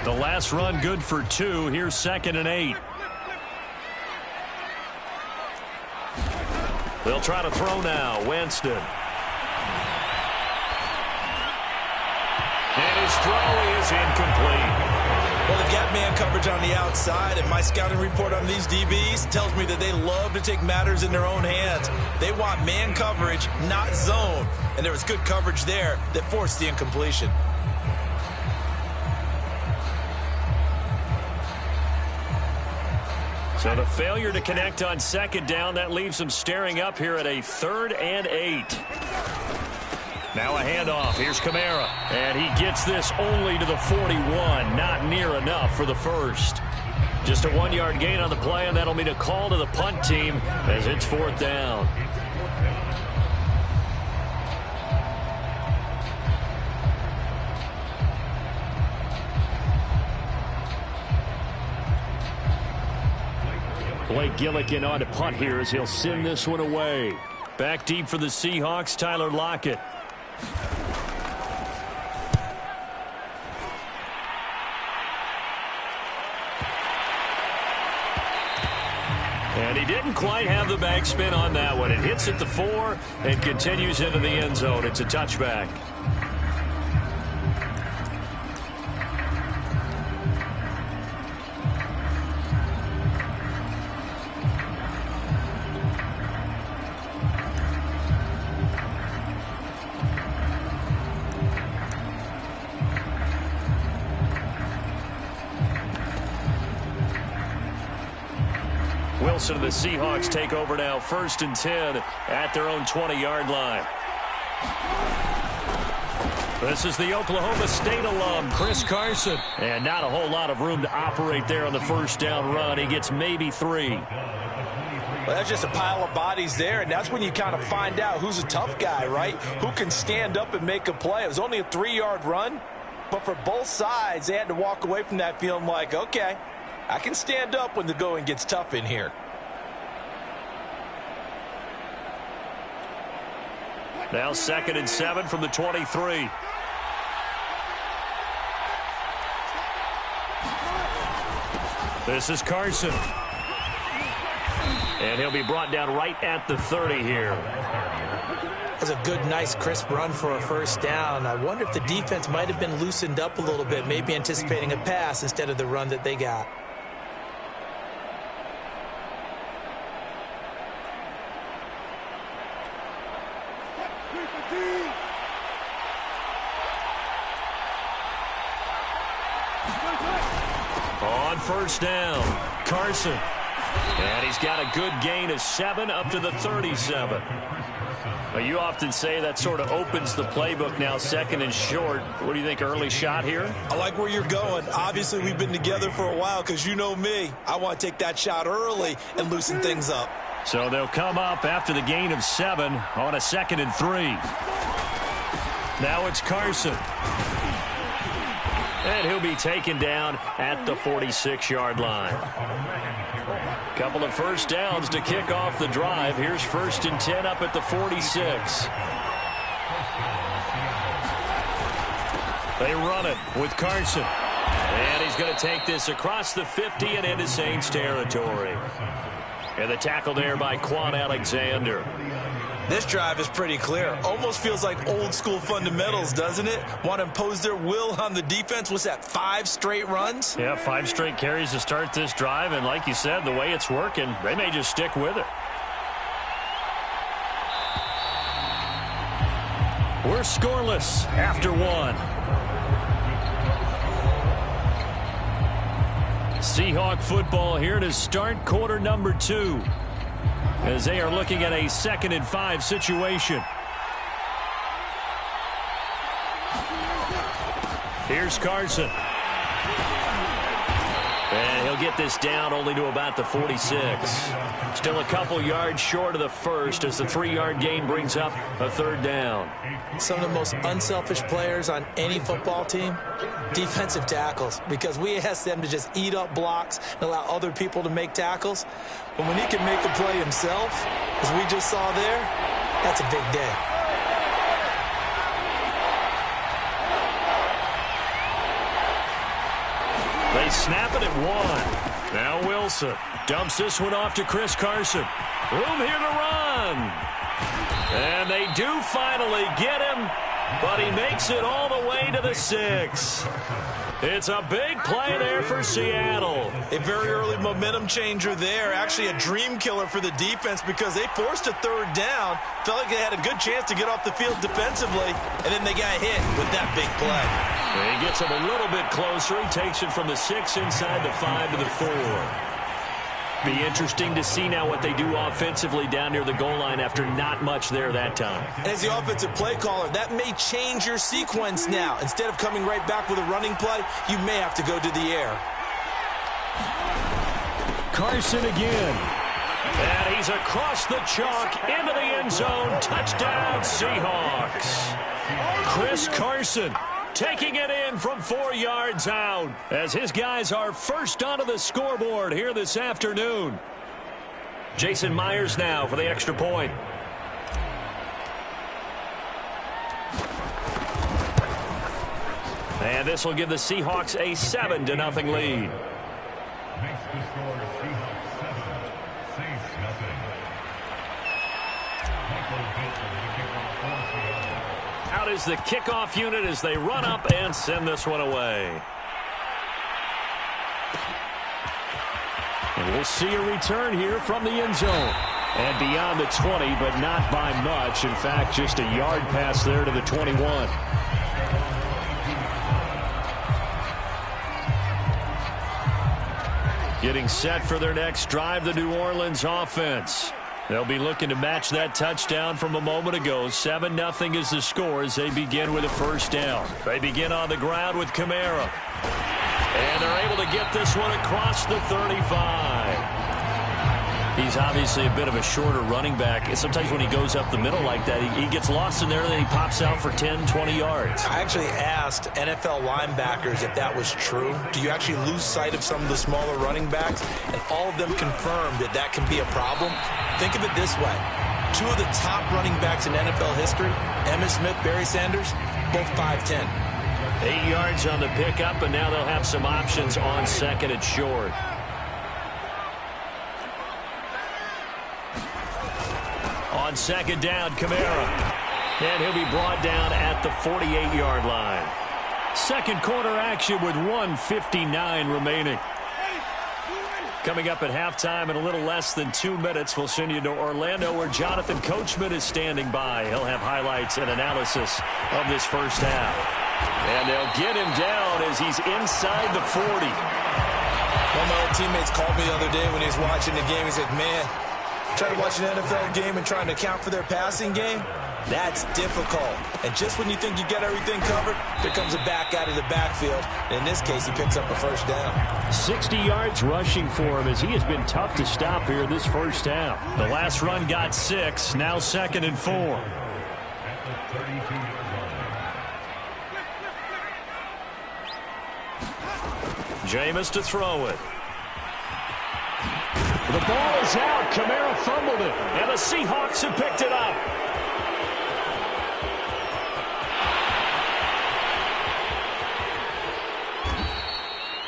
The last run good for 2. Here's 2nd and 8. They'll try to throw now. Winston. And his throw is incomplete. Well, they've got man coverage on the outside, and my scouting report on these DBs tells me that they love to take matters in their own hands. They want man coverage, not zone. And there was good coverage there that forced the incompletion. So the failure to connect on 2nd down, that leaves them staring up here at a 3rd and 8. Now a handoff. Here's Kamara. And he gets this only to the 41. Not near enough for the first. Just a 1-yard gain on the play, and that'll mean a call to the punt team as it's 4th down. Blake Gillikin on to punt here as he'll send this one away. Back deep for the Seahawks, Tyler Lockett. And he didn't quite have the backspin on that one. It hits at the 4 and continues into the end zone. It's a touchback. Wilson and the Seahawks take over now, 1st and 10 at their own 20-yard line. This is the Oklahoma State alum, Chris Carson. And not a whole lot of room to operate there on the 1st down run. He gets maybe 3. Well, that's just a pile of bodies there, and that's when you kind of find out who's a tough guy, right? Who can stand up and make a play. It was only a 3-yard run, but for both sides, they had to walk away from that feeling like, okay, I can stand up when the going gets tough in here. Now 2nd and 7 from the 23. This is Carson. And he'll be brought down right at the 30 here. That's a good, nice, crisp run for a 1st down. I wonder if the defense might have been loosened up a little bit, maybe anticipating a pass instead of the run that they got. On 1st down, Carson. And he's got a good gain of 7 up to the 37. Well, you often say that sort of opens the playbook now, 2nd and short. What do you think, early shot here? I like where you're going. Obviously, we've been together for a while because you know me. I want to take that shot early and loosen things up. So they'll come up after the gain of 7 on a 2nd and 3. Now it's Carson. And he'll be taken down at the 46-yard line. Couple of 1st downs to kick off the drive. Here's 1st and 10 up at the 46. They run it with Carson. And he's going to take this across the 50 and into Saints territory. And the tackle there by Quan Alexander. This drive is pretty clear. Almost feels like old school fundamentals, doesn't it? Want to impose their will on the defense. What's that, 5 straight runs? Yeah, 5 straight carries to start this drive. And like you said, the way it's working, they may just stick with it. We're scoreless after 1. Seahawk football here to start quarter number 2. As they are looking at a 2nd and 5 situation. Here's Carson. And he'll get this down only to about the 46. Still a couple yards short of the first as the 3-yard gain brings up a 3rd down. Some of the most unselfish players on any football team, defensive tackles, because we ask them to just eat up blocks and allow other people to make tackles. But when he can make a play himself, as we just saw there, that's a big day. They snap it at 1. Now Wilson dumps this one off to Chris Carson. Room here to run. And they do finally get him, but he makes it all the way to the 6. It's a big play there for Seattle. A very early momentum changer there. Actually a dream killer for the defense because they forced a 3rd down. Felt like they had a good chance to get off the field defensively, and then they got hit with that big play. He gets him a little bit closer. He takes it from the 6 inside the 5 to the 4. Be interesting to see now what they do offensively down near the goal line after not much there that time. And as the offensive play caller, that may change your sequence now. Instead of coming right back with a running play, you may have to go to the air. Carson again. And he's across the chalk into the end zone. Touchdown, Seahawks. Chris Carson taking it in from 4 yards out as his guys are first onto the scoreboard here this afternoon. Jason Myers now for the extra point. And this will give the Seahawks a 7-0 lead. Out is the kickoff unit as they run up and send this one away. And we'll see a return here from the end zone. And beyond the 20, but not by much. In fact, just a yard pass there to the 21. Getting set for their next drive, the New Orleans offense. They'll be looking to match that touchdown from a moment ago. 7-0 is the score as they begin with a first down. They begin on the ground with Kamara. And they're able to get this one across the 35. He's obviously a bit of a shorter running back. And sometimes when he goes up the middle like that, he gets lost in there and then he pops out for 10, 20 yards. I actually asked NFL linebackers if that was true. Do you actually lose sight of some of the smaller running backs? And all of them confirmed that that can be a problem. Think of it this way. 2 of the top running backs in NFL history, Emmitt Smith, Barry Sanders, both 5'10". 8 yards on the pickup, and now they'll have some options on second and short. On second down, Kamara. And he'll be brought down at the 48-yard line. Second quarter action with 1:59 remaining. Coming up at halftime in a little less than 2 minutes, we'll send you to Orlando where Jonathan Coachman is standing by. He'll have highlights and analysis of this first half. And they'll get him down as he's inside the 40. One of my old teammates called me the other day when he was watching the game. He's like, man, trying to watch an NFL game and trying to account for their passing game, that's difficult. And just when you think you get everything covered, there comes a back out of the backfield. And in this case, he picks up a first down. 60 yards rushing for him as he has been tough to stop here this first half. The last run got 6, now second and 4. Jameis to throw it. The ball is out. Kamara fumbled it. And the Seahawks have picked it up.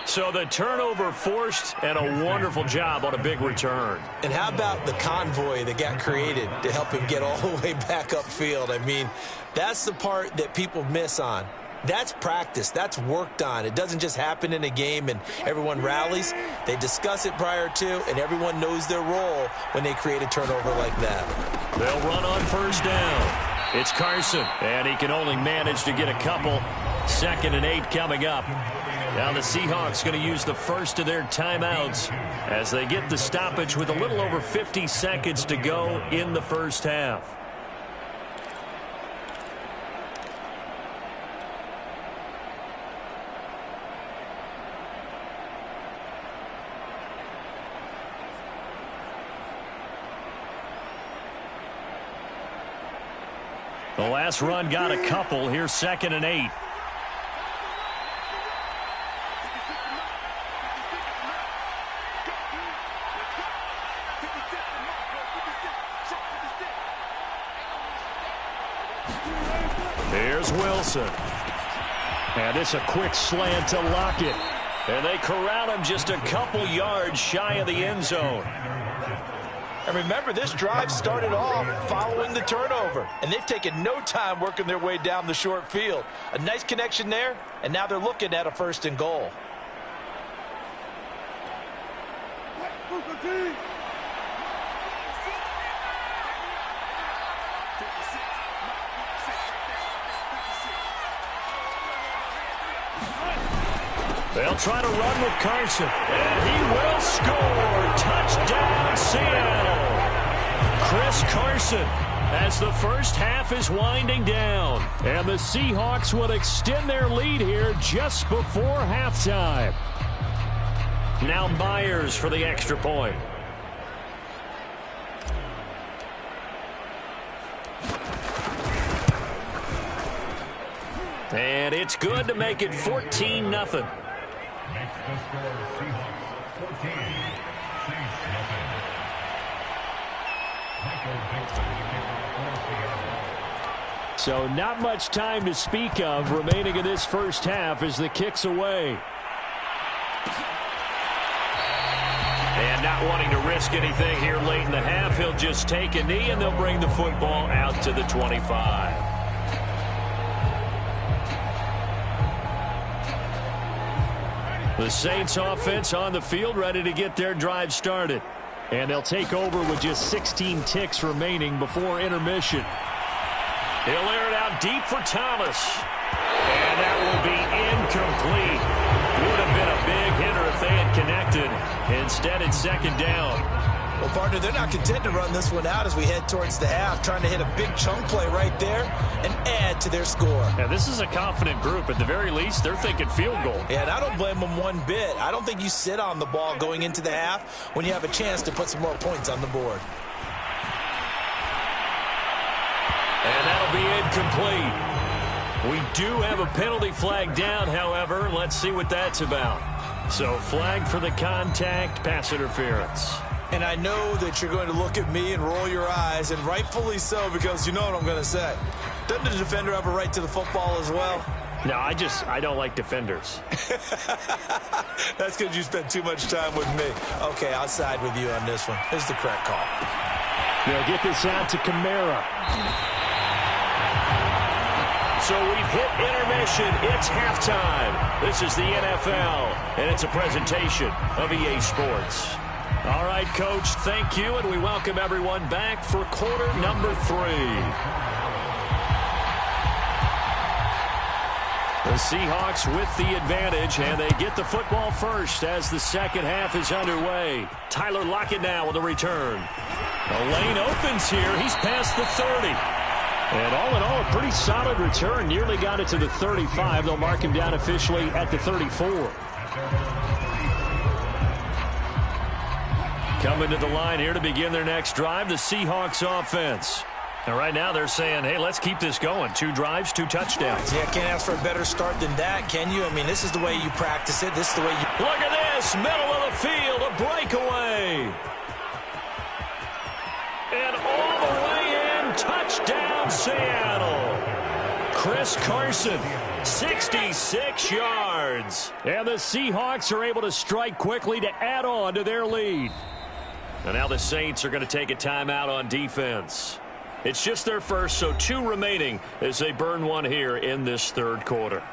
So the turnover forced and a wonderful job on a big return. And how about the convoy that got created to help him get all the way back upfield? I mean, that's the part that people miss on. That's practice. That's worked on. It doesn't just happen in a game and everyone rallies. They discuss it prior to, and everyone knows their role when they create a turnover like that. They'll run on first down. It's Carson, and he can only manage to get a couple. Second and 8 coming up. Now the Seahawks going to use the first of their timeouts as they get the stoppage with a little over 50 seconds to go in the first half. The last run got a couple. Here's second and 8. Here's Wilson. And it's a quick slant to Lockett. And they corral him just a couple yards shy of the end zone. And remember, this drive started off following the turnover, and they've taken no time working their way down the short field. A nice connection there, and now they're looking at a 1st and goal. They'll try to run with Carson, and he will score. Touchdown, Seattle. Chris Carson, as the first half is winding down. And the Seahawks will extend their lead here just before halftime. Now Myers for the extra point. And it's good to make it 14-0. So not much time to speak of remaining in this first half as the kick's away. And not wanting to risk anything here late in the half, he'll just take a knee and they'll bring the football out to the 25. The Saints offense on the field, ready to get their drive started. And they'll take over with just 16 ticks remaining before intermission. He'll air it out deep for Thomas. And that will be incomplete. Would have been a big hitter if they had connected. Instead, it's 2nd down. Well, partner, they're not content to run this one out as we head towards the half, trying to hit a big chunk play right there and add to their score. Yeah, this is a confident group. At the very least, they're thinking field goal. Yeah, and I don't blame them one bit. I don't think you sit on the ball going into the half when you have a chance to put some more points on the board. And that'll be incomplete. We do have a penalty flag down, however. Let's see what that's about. So flag for the contact, pass interference. And I know that you're going to look at me and roll your eyes, and rightfully so, because you know what I'm going to say. Doesn't the defender have a right to the football as well? No, I don't like defenders. That's because you spent too much time with me. Okay, I'll side with you on this one. Here's the correct call. They'll get this out to Kamara. So we've hit intermission. It's halftime. This is the NFL, and it's a presentation of EA Sports. All right, Coach, thank you, and we welcome everyone back for quarter number 3. The Seahawks with the advantage, and they get the football first as the second half is underway. Tyler Lockett now with a return. The lane opens here. He's past the 30. And all in all, a pretty solid return. Nearly got it to the 35. They'll mark him down officially at the 34. Coming to the line here to begin their next drive, the Seahawks offense. And right now they're saying, hey, let's keep this going. 2 drives, 2 touchdowns. Yeah, can't ask for a better start than that, can you? I mean, this is the way you practice it. This is the way you... Look at this, middle of the field, a breakaway. And all the way in, touchdown, Seattle. Chris Carson, 66 yards. And the Seahawks are able to strike quickly to add on to their lead. And now the Saints are going to take a timeout on defense. It's just their first, so 2 remaining as they burn one here in this third quarter.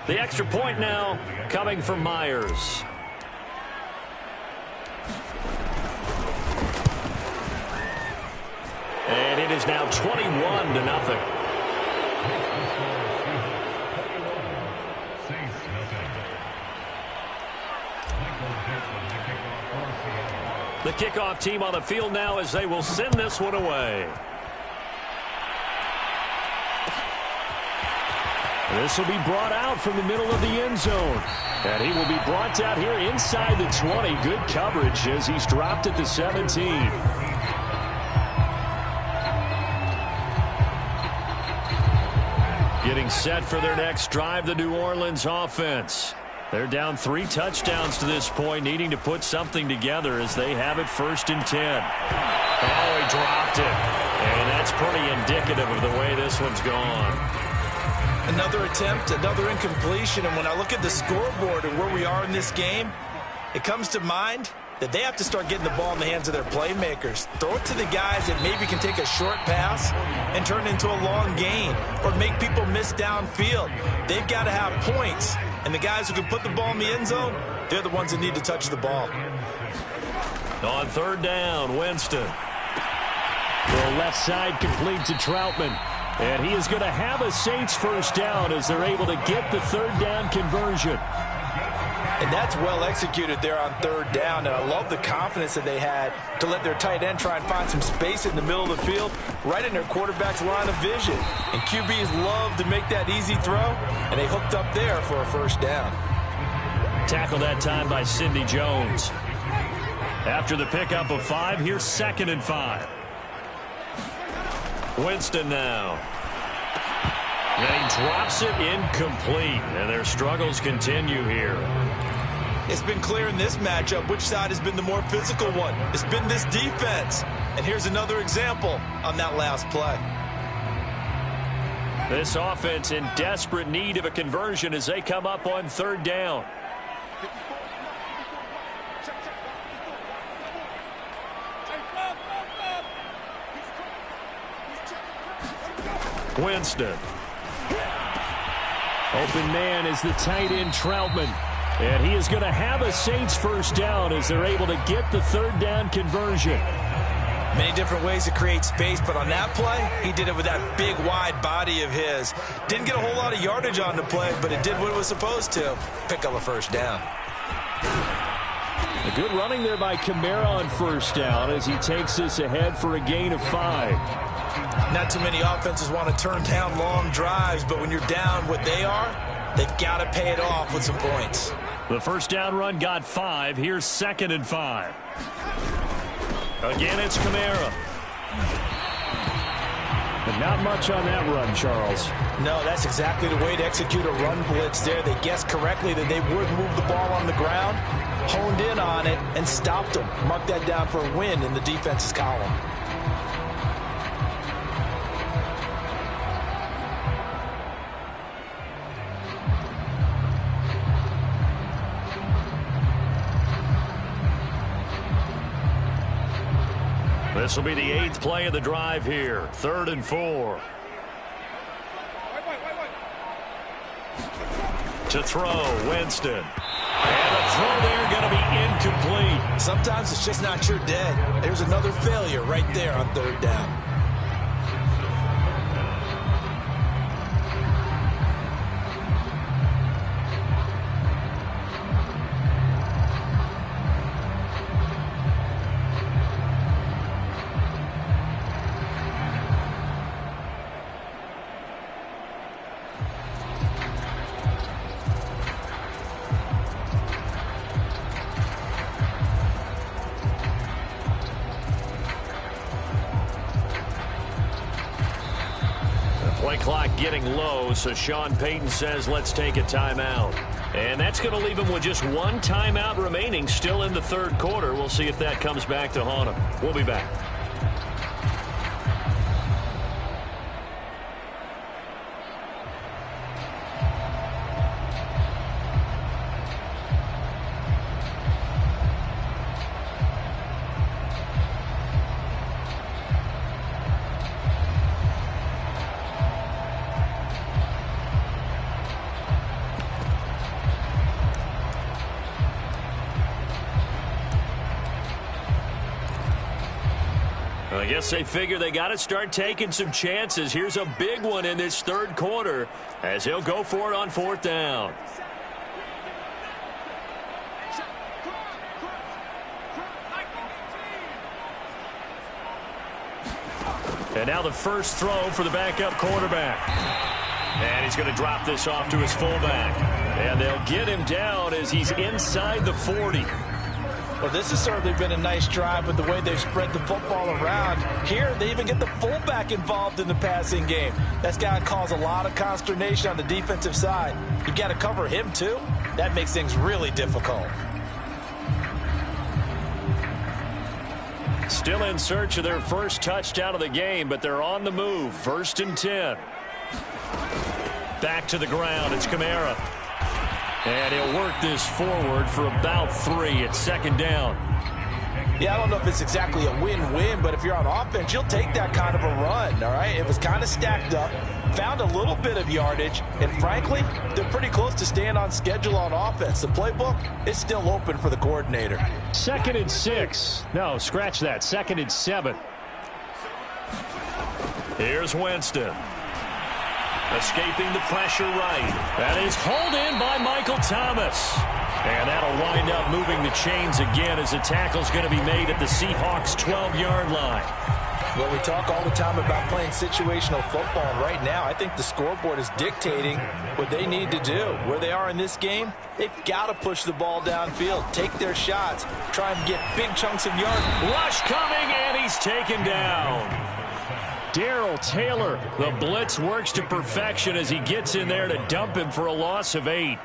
The extra point now coming from Myers. And it is now 21-0. The kickoff team on the field now as they will send this one away. This will be brought out from the middle of the end zone. And he will be brought out here inside the 20. Good coverage as he's dropped at the 17. Getting set for their next drive, the New Orleans offense. They're down 3 touchdowns to this point, needing to put something together as they have it 1st and 10. Oh, he dropped it. And that's pretty indicative of the way this one's gone. Another attempt, another incompletion, and when I look at the scoreboard and where we are in this game, it comes to mind that they have to start getting the ball in the hands of their playmakers. Throw it to the guys that maybe can take a short pass and turn it into a long gain or make people miss downfield. They've got to have points, and the guys who can put the ball in the end zone, they're the ones that need to touch the ball. On third down, Winston. The left side complete to Troutman. And he is going to have a Saints first down as they're able to get the third down conversion. And that's well executed there on third down. And I love the confidence that they had to let their tight end try and find some space in the middle of the field, right in their quarterback's line of vision. And QBs love to make that easy throw, and they hooked up there for a first down. Tackle that time by Sidney Jones. After the pickup of 5, here's 2nd and 5. Winston now. And he drops it incomplete, and their struggles continue here. It's been clear in this matchup which side has been the more physical one. It's been this defense. And here's another example on that last play. This offense in desperate need of a conversion as they come up on third down. Winston. Open man is the tight end Troutman. And he is going to have a Saints first down as they're able to get the third down conversion. Many different ways to create space, but on that play, he did it with that big, wide body of his. Didn't get a whole lot of yardage on the play, but it did what it was supposed to. Pick up a first down. A good running there by Kamara on first down as he takes this ahead for a gain of 5. Not too many offenses want to turn down long drives, but when you're down what they are, they've got to pay it off with some points. The first down run got 5. Here's 2nd and 5. Again, it's Kamara. But not much on that run, Charles. No, that's exactly the way to execute a run blitz there. They guessed correctly that they would move the ball on the ground, honed in on it, and stopped them. Mark that down for a win in the defense's column. This will be the 8th play of the drive here. 3rd and 4. To throw, Winston. And the throw there going to be incomplete. Sometimes it's just not your day. There's another failure right there on third down. Play clock getting low, so Sean Payton says let's take a timeout. And that's going to leave him with just one timeout remaining still in the third quarter. We'll see if that comes back to haunt him. We'll be back. I guess they figure they got to start taking some chances. Here's a big one in this third quarter as he'll go for it on 4th down. And now the first throw for the backup quarterback. And he's going to drop this off to his fullback. And they'll get him down as he's inside the 40. Well, this has certainly been a nice drive with the way they've spread the football around. Here, they even get the fullback involved in the passing game. That's got to cause a lot of consternation on the defensive side. You've got to cover him, too. That makes things really difficult. Still in search of their first touchdown of the game, but they're on the move. 1st and 10. back to the ground. It's Kamara. And he'll work this forward for about 3. It's second down. Yeah, I don't know if it's exactly a win-win, but if you're on offense, you'll take that kind of a run, all right? It was kind of stacked up, found a little bit of yardage, and frankly, they're pretty close to staying on schedule on offense. The playbook is still open for the coordinator. 2nd and 6. No, scratch that. 2nd and 7. Here's Winston. Escaping the pressure right. That is hauled in by Michael Thomas. And that'll wind up moving the chains again as the tackle's going to be made at the Seahawks' 12-yard line. Well, we talk all the time about playing situational football, and right now I think the scoreboard is dictating what they need to do. Where they are in this game, they've got to push the ball downfield, take their shots, try and get big chunks of yards. Rush coming, and he's taken down. Darrell Taylor, the blitz works to perfection as he gets in there to dump him for a loss of 8.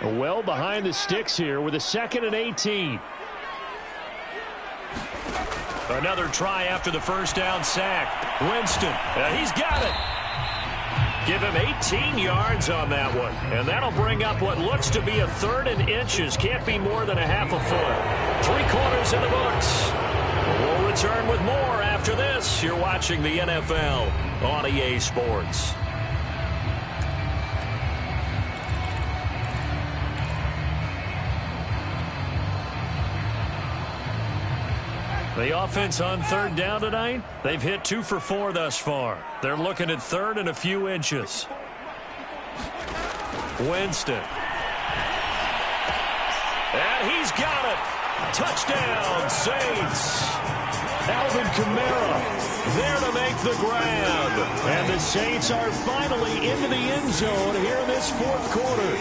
Well behind the sticks here with a 2nd and 18. Another try after the first down sack. Winston, he's got it. Give him 18 yards on that one. And that'll bring up what looks to be a 3rd and inches. Can't be more than a half a foot. 3 quarters in the books. We'll return with more after this. You're watching the NFL on EA Sports. The offense on 3rd down tonight, they've hit 2 for 4 thus far. They're looking at 3rd and a few inches. Winston. And he's got it. Touchdown, Saints. Alvin Kamara there to make the grab. And the Saints are finally into the end zone here in this 4th quarter.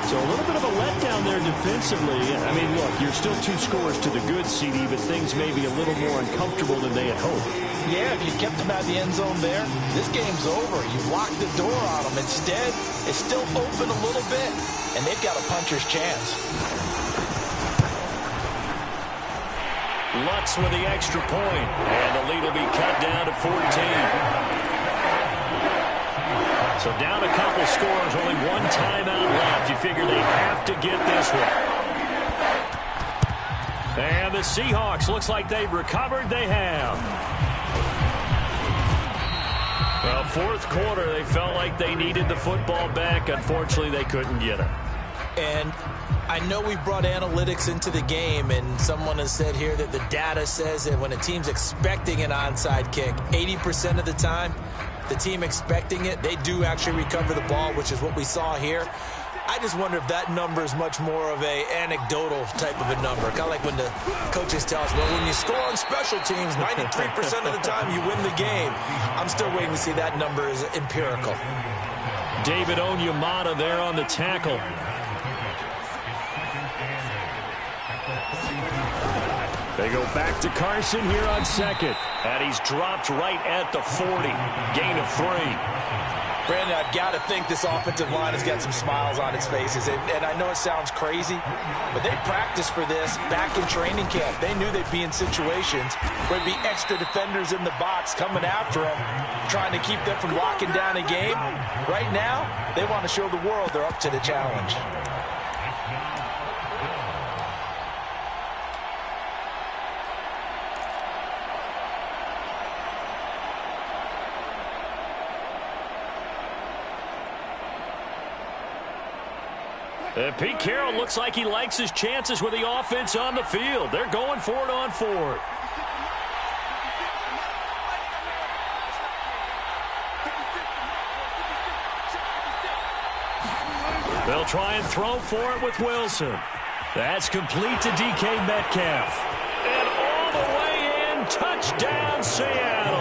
So a little bit of a letdown there defensively. I mean, look, you're still 2 scores to the good, CD, but things may be a little more uncomfortable than they had hoped. Yeah, if you kept them out of the end zone there, this game's over. You've locked the door on them. Instead, it's still open a little bit, and they've got a puncher's chance. Lutz with the extra point, and the lead will be cut down to 14. So down a couple scores, only 1 timeout left. You figure they have to get this one. And the Seahawks, looks like they've recovered. They have. Well, 4th quarter, they felt like they needed the football back. Unfortunately, they couldn't get it. And I know we brought analytics into the game, and someone has said here that the data says that when a team's expecting an onside kick, 80% of the time, the team expecting it, they do actually recover the ball, which is what we saw here. I just wonder if that number is much more of a anecdotal type of a number. Kind of like when the coaches tell us, well, when you score on special teams, 93% of the time you win the game. I'm still waiting to see that number is empirical. David Onyemata there on the tackle. They go back to Carson here on 2nd. And he's dropped right at the 40. Gain of 3. Brandon, I've got to think this offensive line has got some smiles on its faces. And I know it sounds crazy, but they practiced for this back in training camp. They knew they'd be in situations where there'd be extra defenders in the box coming after them, trying to keep them from locking down a game. Right now, they want to show the world they're up to the challenge. Pete Carroll looks like he likes his chances with the offense on the field. They're going for it on 4th. They'll try and throw for it with Wilson. That's complete to DK Metcalf. And all the way in, touchdown Seattle.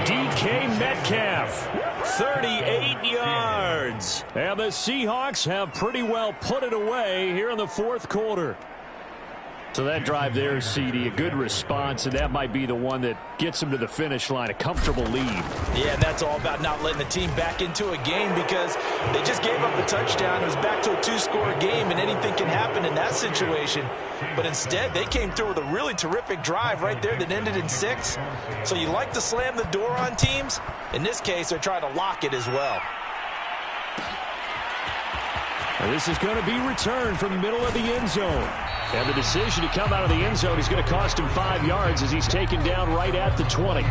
DK Metcalf, 38 yards. And the Seahawks have pretty well put it away here in the 4th quarter. So that drive there, CD, a good response, and that might be the one that gets them to the finish line, a comfortable lead. Yeah, and that's all about not letting the team back into a game because they just gave up a touchdown. It was back to a two-score game, and anything can happen in that situation. But instead, they came through with a really terrific drive right there that ended in 6. So you like to slam the door on teams? In this case, they're trying to lock it as well. And this is going to be returned from the middle of the end zone. And the decision to come out of the end zone is going to cost him 5 yards as he's taken down right at the 20.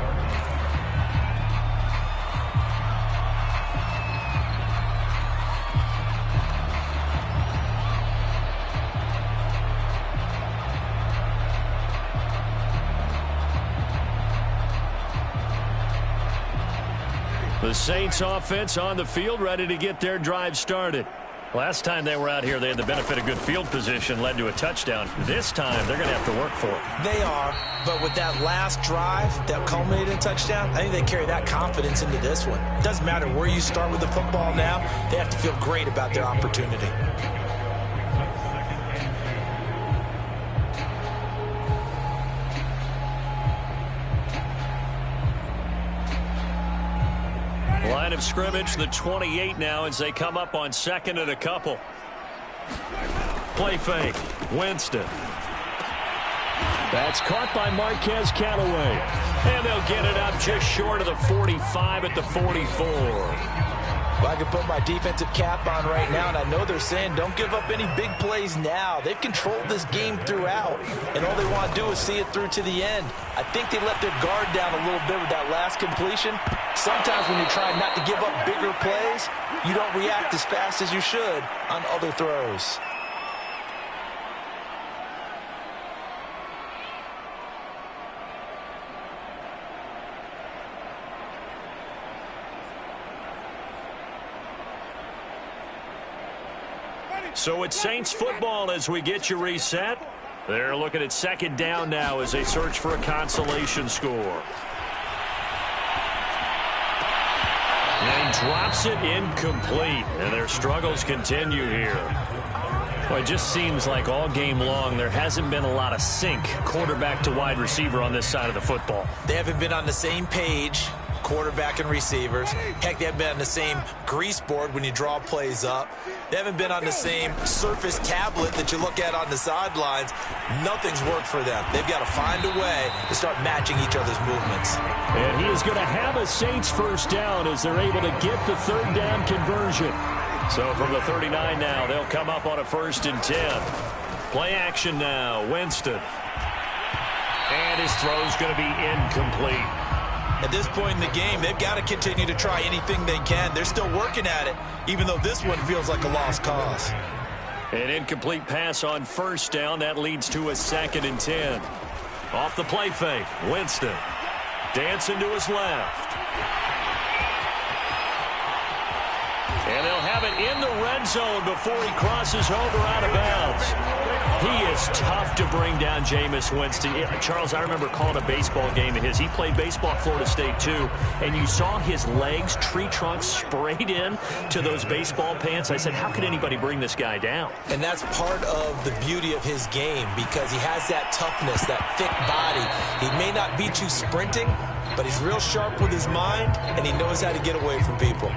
The Saints offense on the field, ready to get their drive started. Last time they were out here, they had the benefit of good field position, led to a touchdown. This time, they're going to have to work for it. They are, but with that last drive that culminated in a touchdown, I think they carry that confidence into this one. It doesn't matter where you start with the football now. They have to feel great about their opportunity. Line of scrimmage, the 28 now as they come up on 2nd and a couple. Play fake. Winston. That's caught by Marquez Callaway. And they'll get it up just short of the 45 at the 44. Well, I can put my defensive cap on right now, and I know they're saying don't give up any big plays now. They've controlled this game throughout, and all they want to do is see it through to the end. I think they let their guard down a little bit with that last completion. Sometimes when you're trying not to give up bigger plays, you don't react as fast as you should on other throws. So it's Saints football as we get you reset. They're looking at 2nd down now as they search for a consolation score. And he drops it incomplete, and their struggles continue here. Well, it just seems like all game long there hasn't been a lot of sync quarterback to wide receiver on this side of the football. They haven't been on the same page, quarterback and receivers. Heck, they haven't been on the same grease board when you draw plays up. They haven't been on the same surface tablet that you look at on the sidelines. Nothing's worked for them. They've got to find a way to start matching each other's movements. And he is going to have a Saints first down as they're able to get the 3rd down conversion. So from the 39 now, they'll come up on a 1st and 10. Play action now, Winston. And his throw's going to be incomplete. At this point in the game, they've got to continue to try anything they can. They're still working at it, even though this one feels like a lost cause. An incomplete pass on 1st down. That leads to a 2nd and 10. Off the play fake, Winston. Dancing to his left. And they'll have it in the red zone before he crosses over out of bounds. He is tough to bring down, Jameis Winston. Charles, I remember calling a baseball game of his. He played baseball at Florida State, too, and you saw his legs, tree trunks sprayed in to those baseball pants. I said, how could anybody bring this guy down? And that's part of the beauty of his game because he has that toughness, that thick body. He may not beat you sprinting, but he's real sharp with his mind, and he knows how to get away from people.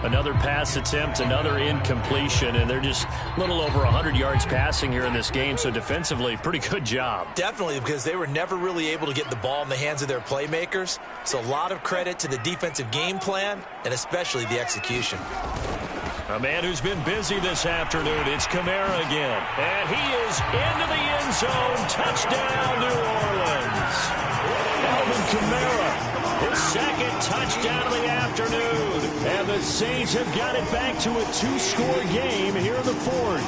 Another pass attempt, another incompletion, and they're just a little over 100 yards passing here in this game, so defensively, pretty good job. Definitely, because they were never really able to get the ball in the hands of their playmakers, so a lot of credit to the defensive game plan, and especially the execution. A man who's been busy this afternoon, it's Kamara again, and he is into the end zone. Touchdown, New Orleans. Alvin Kamara, his 2nd touchdown of the afternoon. And the Saints have got it back to a 2-score game here in the 4th.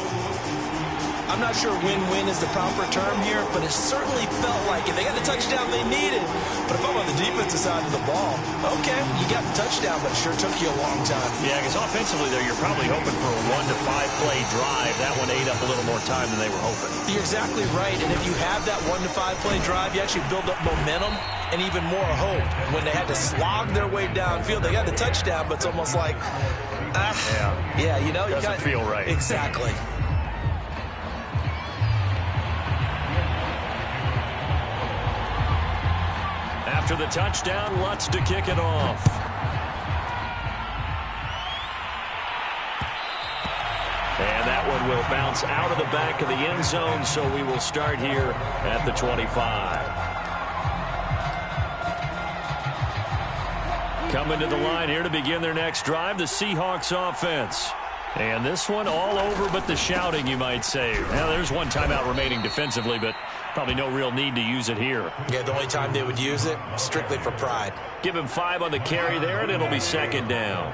I'm not sure win-win is the proper term here, but it certainly felt like it. They got the touchdown they needed. But if I'm on the defensive side of the ball, okay, you got the touchdown, but it sure took you a long time. Yeah, because offensively there, you're probably hoping for a 1 to 5 play drive. That one ate up a little more time than they were hoping. You're exactly right. And if you have that 1 to 5 play drive, you actually build up momentum and even more hope. When they had to slog their way downfield, they got the touchdown, but it's almost like, yeah, you know, doesn't feel right. Exactly. After the touchdown, Lutz to kick it off. And that one will bounce out of the back of the end zone, so we will start here at the 25. Coming to the line here to begin their next drive, the Seahawks offense. And this one all over but the shouting, you might say. Well, there's one timeout remaining defensively, but probably no real need to use it here. Yeah, the only time they would use it, strictly for pride. Give him 5 on the carry there, and it'll be second down.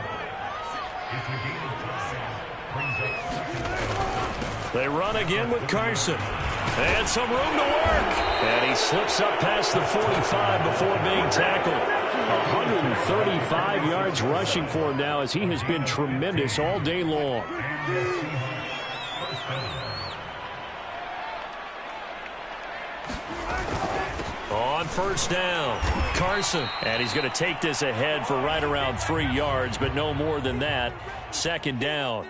They run again with Carson. And some room to work. And he slips up past the 45 before being tackled. 135 yards rushing for him now as he has been tremendous all day long. On first down, Carson. And he's going to take this ahead for right around 3 yards, but no more than that. Second down.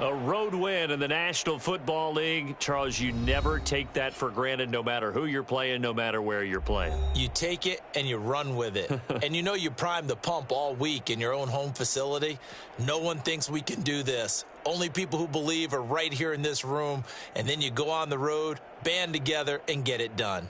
A road win in the National Football League. Charles, you never take that for granted no matter who you're playing, no matter where you're playing. You take it and you run with it. And you know you primed the pump all week in your own home facility. No one thinks we can do this. Only people who believe are right here in this room. And then you go on the road, band together, and get it done.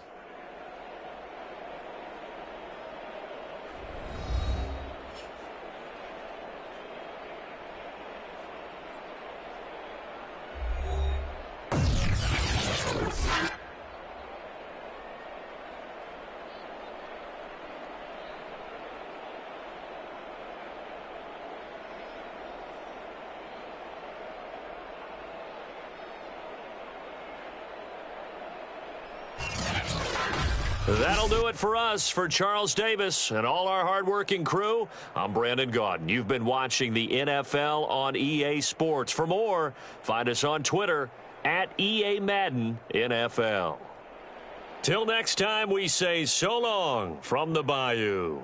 That'll do it for us. For Charles Davis and all our hardworking crew, I'm Brandon Gaudin. You've been watching the NFL on EA Sports. For more, find us on Twitter at EA Madden NFL. Till next time, we say so long from the Bayou.